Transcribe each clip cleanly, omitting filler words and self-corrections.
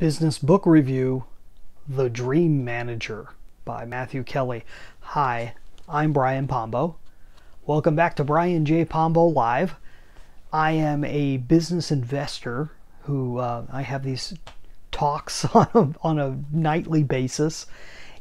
Business Book Review, The Dream Manager by Matthew Kelly. Hi, I'm Brian Pombo. Welcome back to Brian J. Pombo Live. I am a business investor who I have these talks on a nightly basis.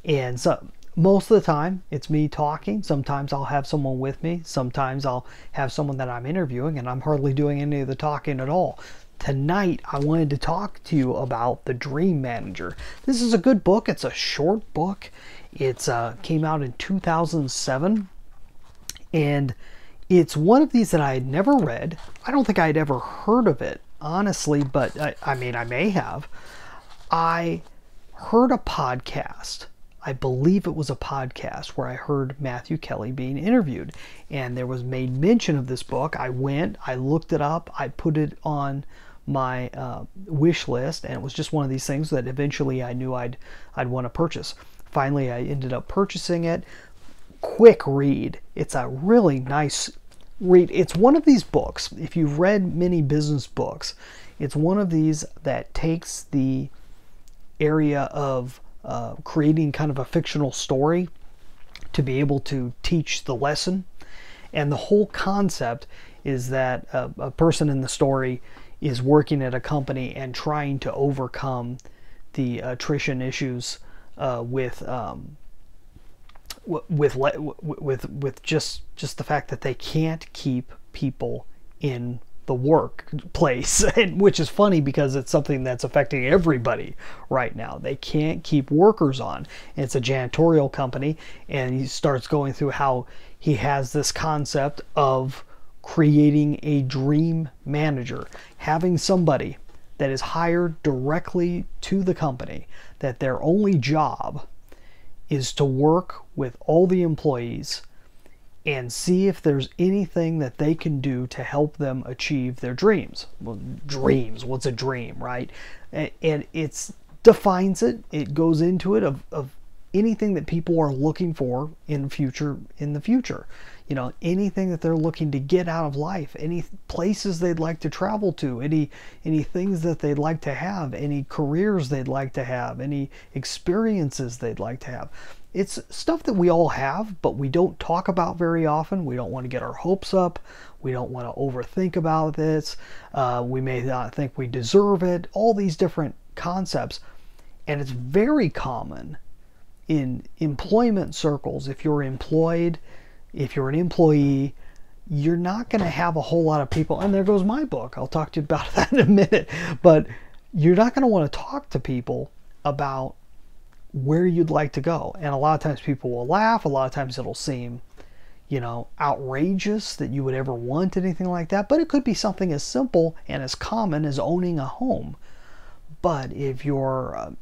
And so most of the time it's me talking. Sometimes I'll have someone with me. Sometimes I'll have someone that I'm interviewing, and I'm hardly doing any of the talking at all. Tonight, I wanted to talk to you about The Dream Manager. This is a good book. It's a short book. It came out in 2007, and it's one of these that I had never read. I don't think I'd ever heard of it, honestly, but I mean, I may have. I heard a podcast. I believe it was a podcast where I heard Matthew Kelly being interviewed, and there was made mention of this book. I went, I looked it up, I put it on my wish list, and it was just one of these things that eventually I knew I'd want to purchase. Finally, I ended up purchasing it. Quick read. It's a really nice read. It's one of these books, if you've read many business books, it's one of these that takes the area of creating kind of a fictional story to be able to teach the lesson. And the whole concept is that a person in the story is working at a company and trying to overcome the attrition issues with just the fact that they can't keep people in the workplace, which is funny because it's something that's affecting everybody right now. They can't keep workers on. It's a janitorial company, and he starts going through how he has this concept of creating a dream manager, having somebody that is hired directly to the company, that their only job is to work with all the employees and see if there's anything that they can do to help them achieve their dreams. Well, dreams, what's a dream, right? And it defines it. It goes into it of anything that people are looking for in the future. You know, anything that they're looking to get out of life, any places they'd like to travel to, any things that they'd like to have, any careers they'd like to have, any experiences they'd like to have. It's stuff that we all have, but we don't talk about very often. We don't want to get our hopes up. We don't want to overthink about this. We may not think we deserve it. All these different concepts. And it's very common in employment circles. If you're employed, if you're an employee, you're not going to have a whole lot of people. And there goes my book. I'll talk to you about that in a minute. But you're not going to want to talk to people about where you'd like to go. And a lot of times people will laugh. A lot of times it'll seem, outrageous that you would ever want anything like that. But it could be something as simple and as common as owning a home. But if you're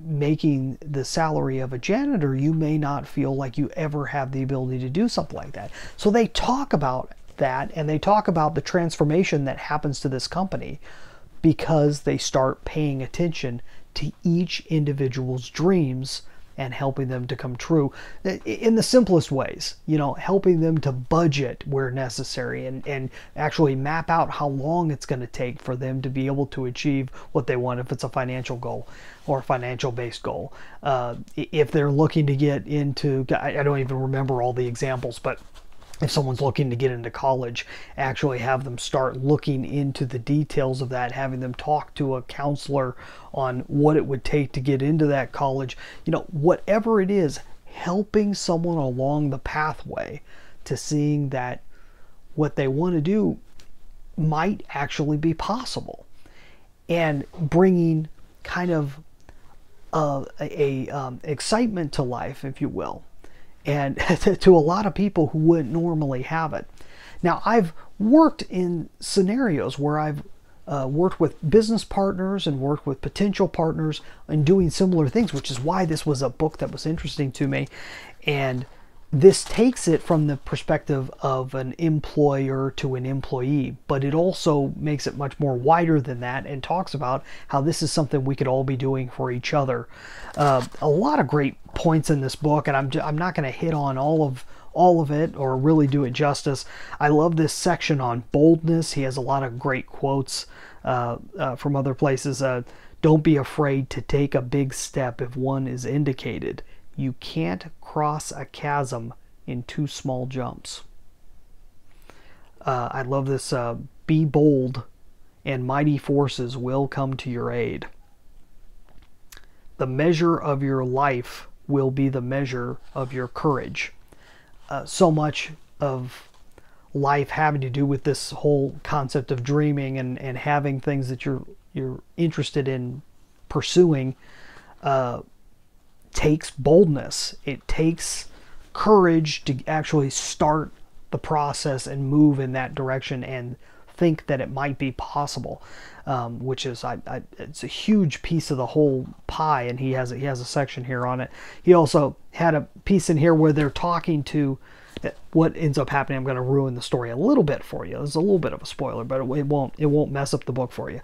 making the salary of a janitor, you may not feel like you ever have the ability to do something like that. So they talk about that, and they talk about the transformation that happens to this company because they start paying attention to each individual's dreams and helping them to come true in the simplest ways, helping them to budget where necessary and actually map out how long it's going to take for them to be able to achieve what they want, if it's a financial goal or a financial based goal. If they're looking to get into, I don't even remember all the examples, but if someone's looking to get into college, actually have them start looking into the details of that, having them talk to a counselor on what it would take to get into that college. Whatever it is, helping someone along the pathway to seeing that what they want to do might actually be possible, and bringing kind of excitement to life, if you will, and to a lot of people who wouldn't normally have it. Now, I've worked in scenarios where I've worked with business partners and worked with potential partners and doing similar things, which is why this was a book that was interesting to me. And this takes it from the perspective of an employer to an employee, but it also makes it much more wider than that and talks about how this is something we could all be doing for each other. A lot of great points in this book, and I'm not going to hit on all of it or really do it justice. I love this section on boldness. He has a lot of great quotes from other places. Don't be afraid to take a big step if one is indicated. You can't cross a chasm in 2 small jumps. I love this. Be bold, and mighty forces will come to your aid. The measure of your life will be the measure of your courage. So much of life having to do with this whole concept of dreaming and having things that you're interested in pursuing takes boldness. It takes courage to actually start the process and move in that direction and think that it might be possible, which is it's a huge piece of the whole pie, and he has a section here on it. He also had a piece in here where they're talking to what ends up happening. I'm going to ruin the story a little bit for you. There's a little bit of a spoiler, but it won't mess up the book for you.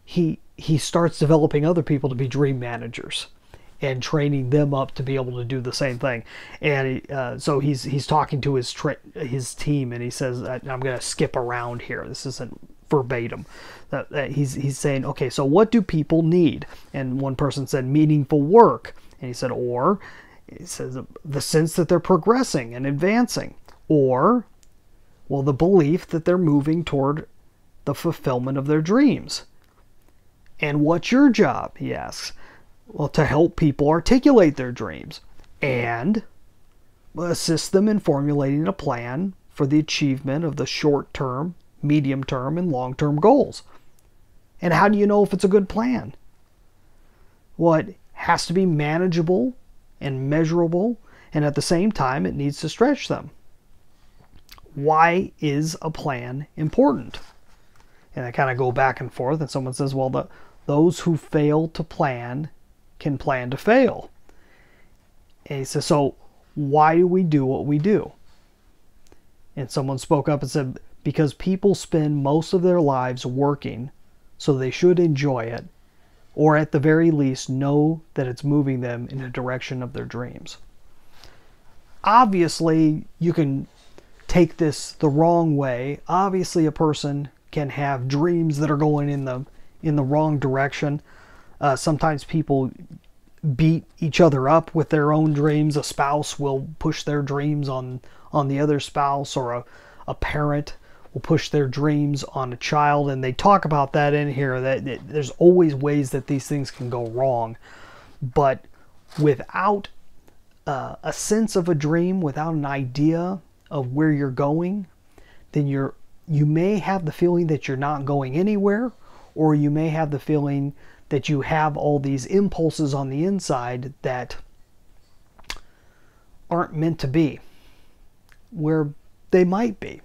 He starts developing other people to be dream managers and training them up to be able to do the same thing. And so he's talking to his team, and he says, I'm going to skip around here. This isn't verbatim. He's saying, okay, so what do people need? And one person said meaningful work, and he said, or he says the sense that they're progressing and advancing, or, well, the belief that they're moving toward the fulfillment of their dreams. And what's your job? He asks. Well, to help people articulate their dreams and assist them in formulating a plan for the achievement of the short-term, medium-term, and long-term goals. And how do you know if it's a good plan? Well, it has to be manageable and measurable, and at the same time, it needs to stretch them. Why is a plan important? And I kind of go back and forth, and someone says, well, those who fail to plan can plan to fail. And he says, so why do we do what we do? And someone spoke up and said, because people spend most of their lives working, so they should enjoy it, or at the very least know that it's moving them in the direction of their dreams. Obviously, you can take this the wrong way. Obviously, a person can have dreams that are going in the wrong direction. Sometimes people beat each other up with their own dreams. A spouse will push their dreams on the other spouse, or a parent will push their dreams on a child, and they talk about that in here, that there's always ways that these things can go wrong. But without a sense of a dream, without an idea of where you're going, then you may have the feeling that you're not going anywhere, or you may have the feeling that you have all these impulses on the inside that aren't meant to be where they might be.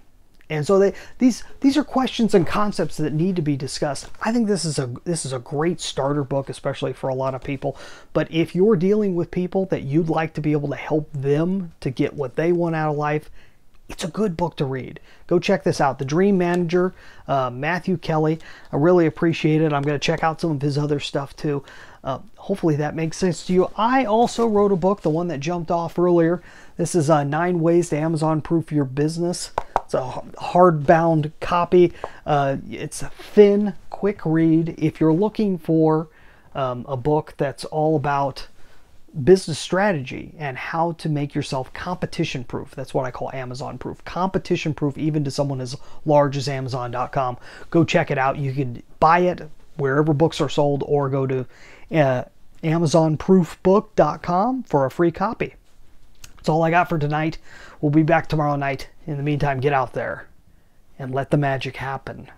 And so these are questions and concepts that need to be discussed. I think this is a great starter book, especially for a lot of people. But if you're dealing with people that you'd like to be able to help them to get what they want out of life, it's a good book to read. Go check this out. The Dream Manager, Matthew Kelly. I really appreciate it. I'm going to check out some of his other stuff too. Hopefully that makes sense to you. I also wrote a book, the one that jumped off earlier. This is 9 Ways to Amazon Proof Your Business. It's a hardbound copy. It's a thin, quick read. If you're looking for a book that's all about business strategy and how to make yourself competition proof. That's what I call Amazon proof. Competition proof even to someone as large as Amazon.com. Go check it out. You can buy it wherever books are sold, or go to AmazonProofBook.com for a free copy. That's all I got for tonight. We'll be back tomorrow night. In the meantime, get out there and let the magic happen.